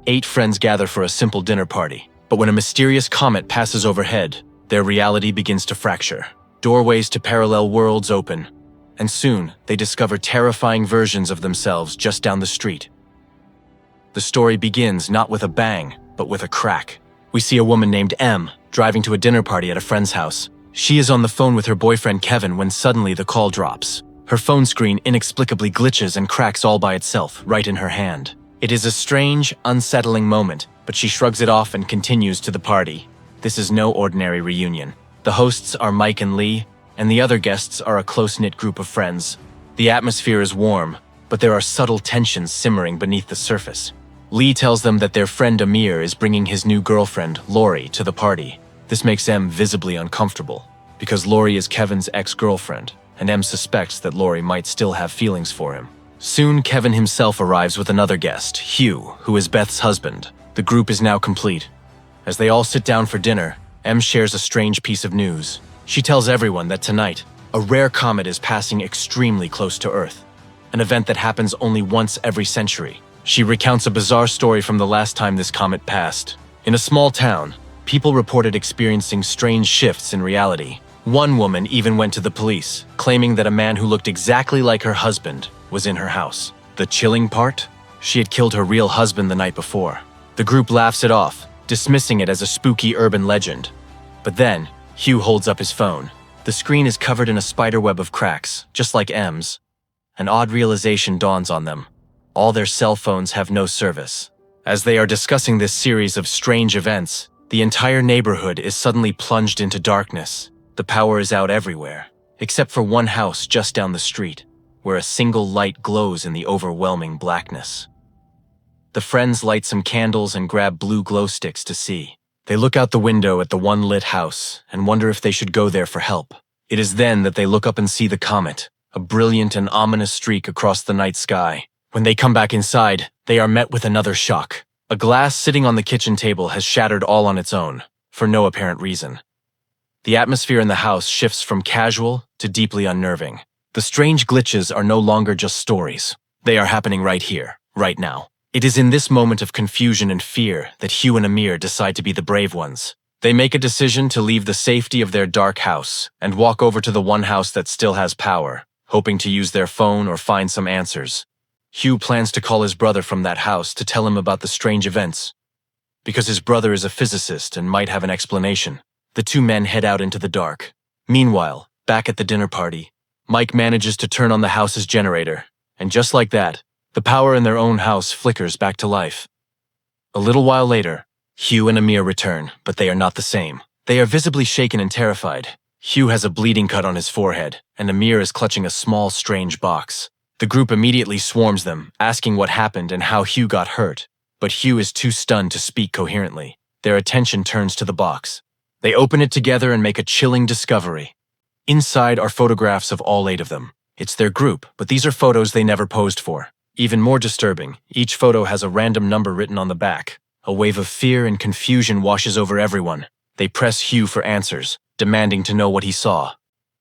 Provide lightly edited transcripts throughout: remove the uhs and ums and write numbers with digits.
8 friends gather for a simple dinner party. But when a mysterious comet passes overhead, their reality begins to fracture. Doorways to parallel worlds open, and soon they discover terrifying versions of themselves just down the street. The story begins not with a bang, but with a crack. We see a woman named M driving to a dinner party at a friend's house. She is on the phone with her boyfriend Kevin when suddenly the call drops. Her phone screen inexplicably glitches and cracks all by itself, right in her hand. It is a strange, unsettling moment, but she shrugs it off and continues to the party. This is no ordinary reunion. The hosts are Mike and Lee, and the other guests are a close-knit group of friends. The atmosphere is warm, but there are subtle tensions simmering beneath the surface. Lee tells them that their friend Amir is bringing his new girlfriend, Lori, to the party. This makes M visibly uncomfortable, because Lori is Kevin's ex-girlfriend, and M suspects that Lori might still have feelings for him. Soon, Kevin himself arrives with another guest, Hugh, who is Beth's husband. The group is now complete. As they all sit down for dinner, M shares a strange piece of news. She tells everyone that tonight, a rare comet is passing extremely close to Earth, an event that happens only once every century. She recounts a bizarre story from the last time this comet passed. In a small town, people reported experiencing strange shifts in reality. One woman even went to the police, claiming that a man who looked exactly like her husband was in her house. The chilling part? She had killed her real husband the night before. The group laughs it off, dismissing it as a spooky urban legend. But then, Hugh holds up his phone. The screen is covered in a spiderweb of cracks, just like M's. An odd realization dawns on them. All their cell phones have no service. As they are discussing this series of strange events, the entire neighborhood is suddenly plunged into darkness. The power is out everywhere, except for one house just down the street, where a single light glows in the overwhelming blackness. The friends light some candles and grab blue glow sticks to see. They look out the window at the one lit house and wonder if they should go there for help. It is then that they look up and see the comet, a brilliant and ominous streak across the night sky. When they come back inside, they are met with another shock. A glass sitting on the kitchen table has shattered all on its own, for no apparent reason. The atmosphere in the house shifts from casual to deeply unnerving. The strange glitches are no longer just stories. They are happening right here, right now. It is in this moment of confusion and fear that Hugh and Amir decide to be the brave ones. They make a decision to leave the safety of their dark house and walk over to the one house that still has power, hoping to use their phone or find some answers. Hugh plans to call his brother from that house to tell him about the strange events, because his brother is a physicist and might have an explanation. The two men head out into the dark. Meanwhile, back at the dinner party, Mike manages to turn on the house's generator, and just like that, the power in their own house flickers back to life. A little while later, Hugh and Amir return, but they are not the same. They are visibly shaken and terrified. Hugh has a bleeding cut on his forehead, and Amir is clutching a small, strange box. The group immediately swarms them, asking what happened and how Hugh got hurt, but Hugh is too stunned to speak coherently. Their attention turns to the box. They open it together and make a chilling discovery. Inside are photographs of all 8 of them. It's their group, but these are photos they never posed for. Even more disturbing, each photo has a random number written on the back. A wave of fear and confusion washes over everyone. They press Hugh for answers, demanding to know what he saw.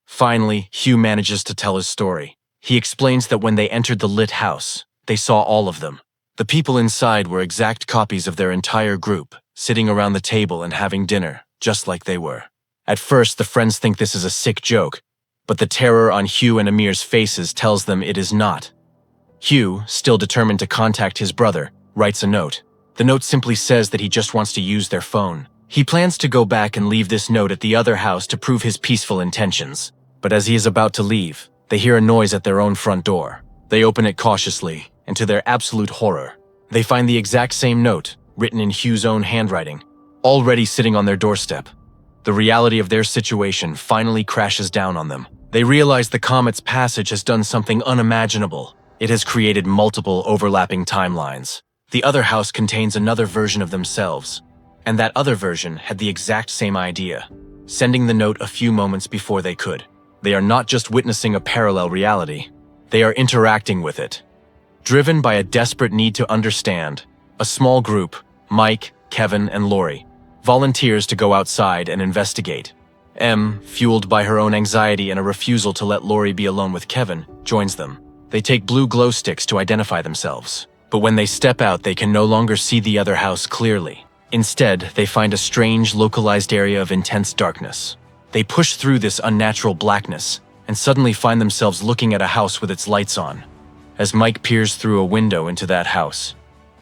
Finally, Hugh manages to tell his story. He explains that when they entered the lit house, they saw all of them. The people inside were exact copies of their entire group, sitting around the table and having dinner, just like they were. At first, the friends think this is a sick joke, but the terror on Hugh and Amir's faces tells them it is not. Hugh, still determined to contact his brother, writes a note. The note simply says that he just wants to use their phone. He plans to go back and leave this note at the other house to prove his peaceful intentions. But as he is about to leave, they hear a noise at their own front door. They open it cautiously, and to their absolute horror, they find the exact same note, written in Hugh's own handwriting, already sitting on their doorstep. The reality of their situation finally crashes down on them. They realize the comet's passage has done something unimaginable. It has created multiple overlapping timelines. The other house contains another version of themselves, and that other version had the exact same idea, sending the note a few moments before they could. They are not just witnessing a parallel reality, they are interacting with it. Driven by a desperate need to understand, a small group, Mike, Kevin, and Lori, volunteers to go outside and investigate. M, fueled by her own anxiety and a refusal to let Lori be alone with Kevin, joins them. They take blue glow sticks to identify themselves. But when they step out, they can no longer see the other house clearly. Instead, they find a strange, localized area of intense darkness. They push through this unnatural blackness and suddenly find themselves looking at a house with its lights on. As Mike peers through a window into that house,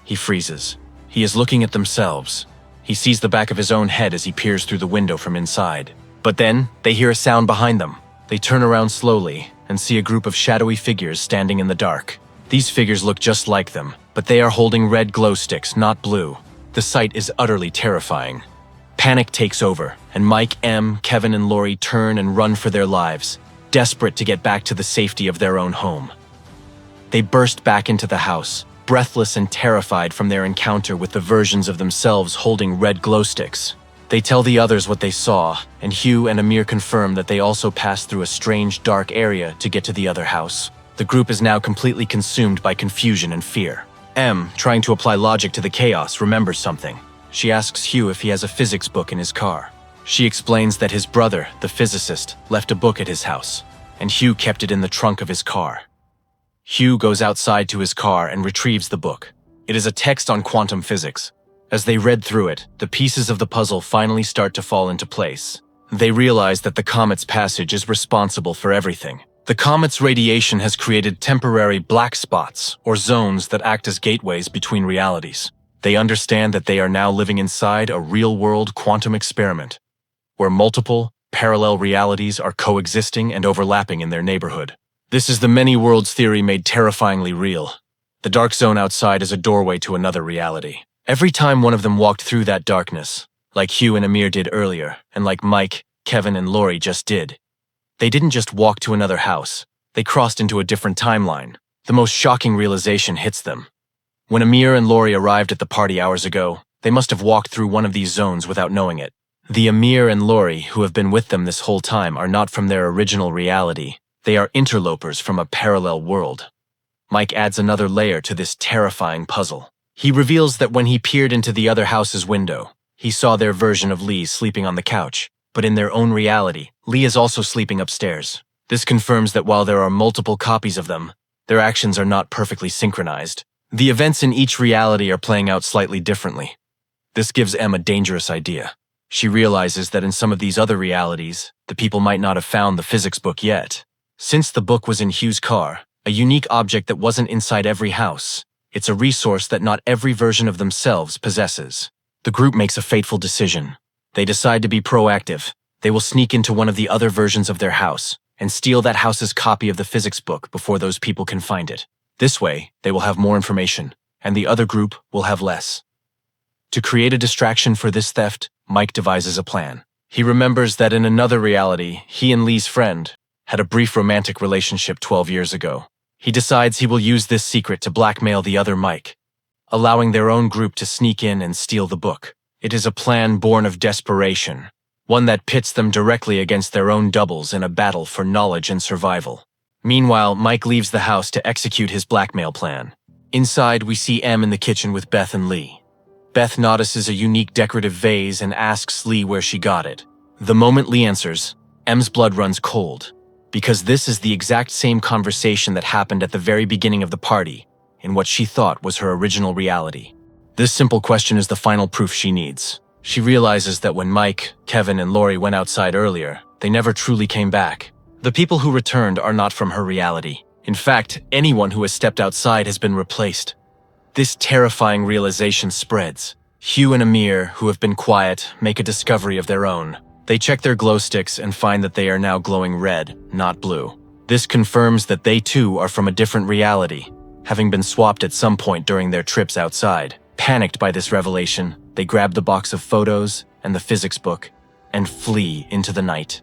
he freezes. He is looking at themselves. He sees the back of his own head as he peers through the window from inside. But then, they hear a sound behind them. They turn around slowly and see a group of shadowy figures standing in the dark. These figures look just like them, but they are holding red glow sticks, not blue. The sight is utterly terrifying. Panic takes over, and Mike, Em, Kevin, and Lori turn and run for their lives, desperate to get back to the safety of their own home. They burst back into the house, breathless and terrified from their encounter with the versions of themselves holding red glow sticks. They tell the others what they saw, and Hugh and Amir confirm that they also passed through a strange, dark area to get to the other house. The group is now completely consumed by confusion and fear. Em, trying to apply logic to the chaos, remembers something. She asks Hugh if he has a physics book in his car. She explains that his brother, the physicist, left a book at his house, and Hugh kept it in the trunk of his car. Hugh goes outside to his car and retrieves the book. It is a text on quantum physics. As they read through it, the pieces of the puzzle finally start to fall into place. They realize that the comet's passage is responsible for everything. The comet's radiation has created temporary black spots, or zones that act as gateways between realities. They understand that they are now living inside a real-world quantum experiment, where multiple, parallel realities are coexisting and overlapping in their neighborhood. This is the many worlds theory made terrifyingly real. The dark zone outside is a doorway to another reality. Every time one of them walked through that darkness, like Hugh and Amir did earlier, and like Mike, Kevin, and Lori just did, they didn't just walk to another house, they crossed into a different timeline. The most shocking realization hits them. When Amir and Lori arrived at the party hours ago, they must have walked through one of these zones without knowing it. The Amir and Lori who have been with them this whole time are not from their original reality. They are interlopers from a parallel world. Mike adds another layer to this terrifying puzzle. He reveals that when he peered into the other house's window, he saw their version of Lee sleeping on the couch, but in their own reality, Lee is also sleeping upstairs. This confirms that while there are multiple copies of them, their actions are not perfectly synchronized. The events in each reality are playing out slightly differently. This gives Em a dangerous idea. She realizes that in some of these other realities, the people might not have found the physics book yet. Since the book was in Hugh's car, a unique object that wasn't inside every house, it's a resource that not every version of themselves possesses. The group makes a fateful decision. They decide to be proactive. They will sneak into one of the other versions of their house and steal that house's copy of the physics book before those people can find it. This way, they will have more information, and the other group will have less. To create a distraction for this theft, Mike devises a plan. He remembers that in another reality, he and Lee's friend had a brief romantic relationship 12 years ago. He decides he will use this secret to blackmail the other Mike, allowing their own group to sneak in and steal the book. It is a plan born of desperation, one that pits them directly against their own doubles in a battle for knowledge and survival. Meanwhile, Mike leaves the house to execute his blackmail plan. Inside, we see Em in the kitchen with Beth and Lee. Beth notices a unique decorative vase and asks Lee where she got it. The moment Lee answers, Em's blood runs cold, because this is the exact same conversation that happened at the very beginning of the party, in what she thought was her original reality. This simple question is the final proof she needs. She realizes that when Mike, Kevin, and Lori went outside earlier, they never truly came back. The people who returned are not from her reality. In fact, anyone who has stepped outside has been replaced. This terrifying realization spreads. Hugh and Amir, who have been quiet, make a discovery of their own. They check their glow sticks and find that they are now glowing red, not blue. This confirms that they too are from a different reality, having been swapped at some point during their trips outside. Panicked by this revelation, they grab the box of photos and the physics book and flee into the night.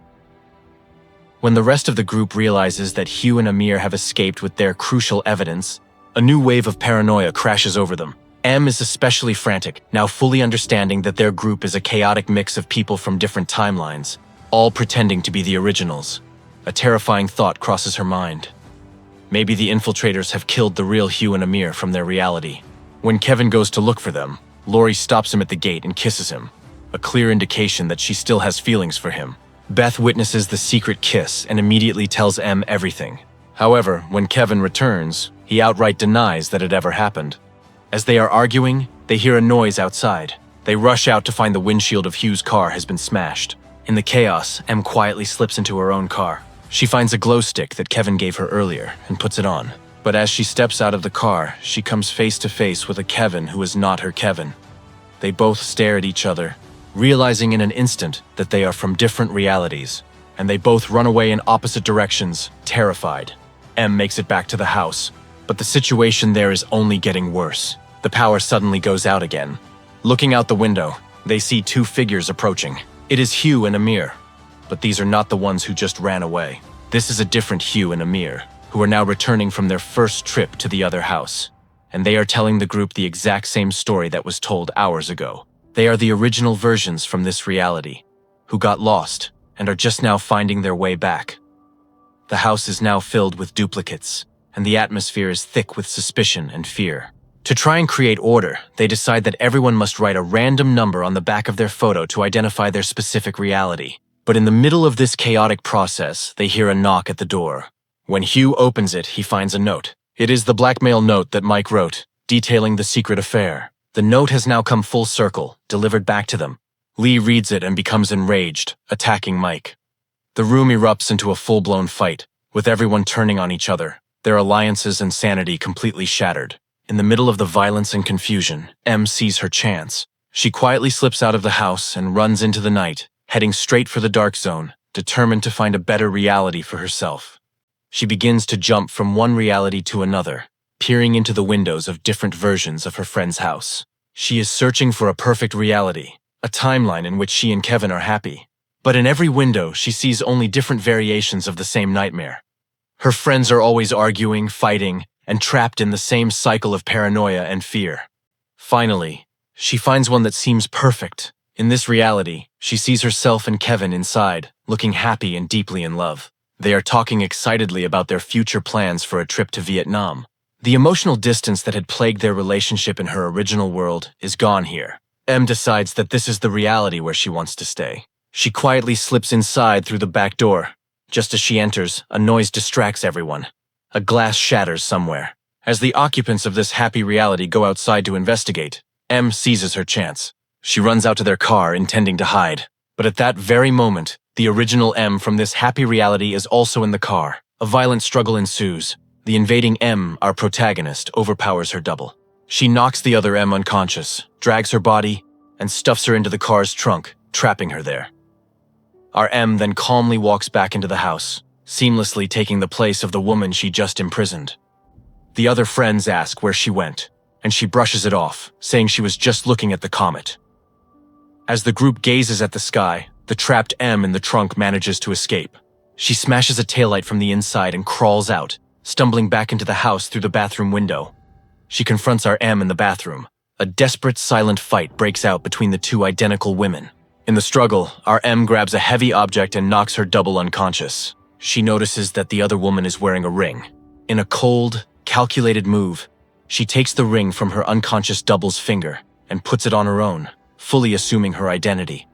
When the rest of the group realizes that Hugh and Amir have escaped with their crucial evidence, a new wave of paranoia crashes over them. Em is especially frantic, now fully understanding that their group is a chaotic mix of people from different timelines, all pretending to be the originals. A terrifying thought crosses her mind. Maybe the infiltrators have killed the real Hugh and Amir from their reality. When Kevin goes to look for them, Lori stops him at the gate and kisses him, a clear indication that she still has feelings for him. Beth witnesses the secret kiss and immediately tells Em everything. However, when Kevin returns, he outright denies that it ever happened. As they are arguing, they hear a noise outside. They rush out to find the windshield of Hugh's car has been smashed. In the chaos, Em quietly slips into her own car. She finds a glow stick that Kevin gave her earlier and puts it on. But as she steps out of the car, she comes face to face with a Kevin who is not her Kevin. They both stare at each other, realizing in an instant that they are from different realities, and they both run away in opposite directions, terrified. Em makes it back to the house, but the situation there is only getting worse. The power suddenly goes out again. Looking out the window, they see two figures approaching. It is Hugh and Amir, but these are not the ones who just ran away. This is a different Hugh and Amir, who are now returning from their first trip to the other house, and they are telling the group the exact same story that was told hours ago. They are the original versions from this reality, who got lost and are just now finding their way back. The house is now filled with duplicates, and the atmosphere is thick with suspicion and fear. To try and create order, they decide that everyone must write a random number on the back of their photo to identify their specific reality. But in the middle of this chaotic process, they hear a knock at the door. When Hugh opens it, he finds a note. It is the blackmail note that Mike wrote, detailing the secret affair. The note has now come full circle, delivered back to them. Lee reads it and becomes enraged, attacking Mike. The room erupts into a full-blown fight, with everyone turning on each other, their alliances and sanity completely shattered. In the middle of the violence and confusion, Em sees her chance. She quietly slips out of the house and runs into the night, heading straight for the dark zone, determined to find a better reality for herself. She begins to jump from one reality to another, peering into the windows of different versions of her friend's house. She is searching for a perfect reality, a timeline in which she and Kevin are happy. But in every window, she sees only different variations of the same nightmare. Her friends are always arguing, fighting, and trapped in the same cycle of paranoia and fear. Finally, she finds one that seems perfect. In this reality, she sees herself and Kevin inside, looking happy and deeply in love. They are talking excitedly about their future plans for a trip to Vietnam. The emotional distance that had plagued their relationship in her original world is gone here. Em decides that this is the reality where she wants to stay. She quietly slips inside through the back door. Just as she enters, a noise distracts everyone. A glass shatters somewhere. As the occupants of this happy reality go outside to investigate, Em seizes her chance. She runs out to their car, intending to hide. But at that very moment, the original Em from this happy reality is also in the car. A violent struggle ensues. The invading Em, our protagonist, overpowers her double. She knocks the other Em unconscious, drags her body, and stuffs her into the car's trunk, trapping her there. Our Em then calmly walks back into the house, seamlessly taking the place of the woman she just imprisoned. The other friends ask where she went, and she brushes it off, saying she was just looking at the comet. As the group gazes at the sky, the trapped Em in the trunk manages to escape. She smashes a taillight from the inside and crawls out, stumbling back into the house through the bathroom window. She confronts our Em in the bathroom. A desperate, silent fight breaks out between the two identical women. In the struggle, our Em grabs a heavy object and knocks her double unconscious. She notices that the other woman is wearing a ring. In a cold, calculated move, she takes the ring from her unconscious double's finger and puts it on her own, fully assuming her identity.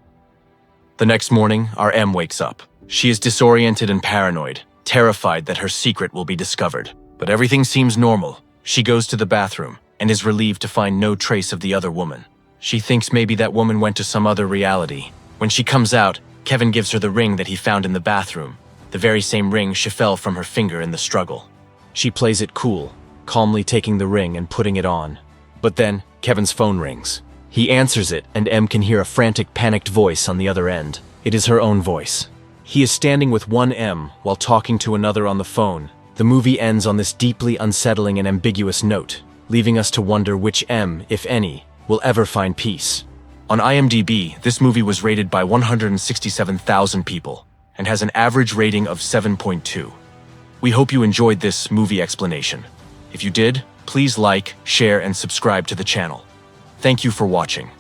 The next morning, our Em wakes up. She is disoriented and paranoid, terrified that her secret will be discovered. But everything seems normal. She goes to the bathroom and is relieved to find no trace of the other woman. She thinks maybe that woman went to some other reality. When she comes out, Kevin gives her the ring that he found in the bathroom, the very same ring she fell from her finger in the struggle. She plays it cool, calmly taking the ring and putting it on. But then, Kevin's phone rings. He answers it, and Em can hear a frantic, panicked voice on the other end. It is her own voice. He is standing with one Em while talking to another on the phone. The movie ends on this deeply unsettling and ambiguous note, leaving us to wonder which Em, if any, will ever find peace. On IMDb, this movie was rated by 167,000 people and has an average rating of 7.2. We hope you enjoyed this movie explanation. If you did, please like, share, and subscribe to the channel. Thank you for watching.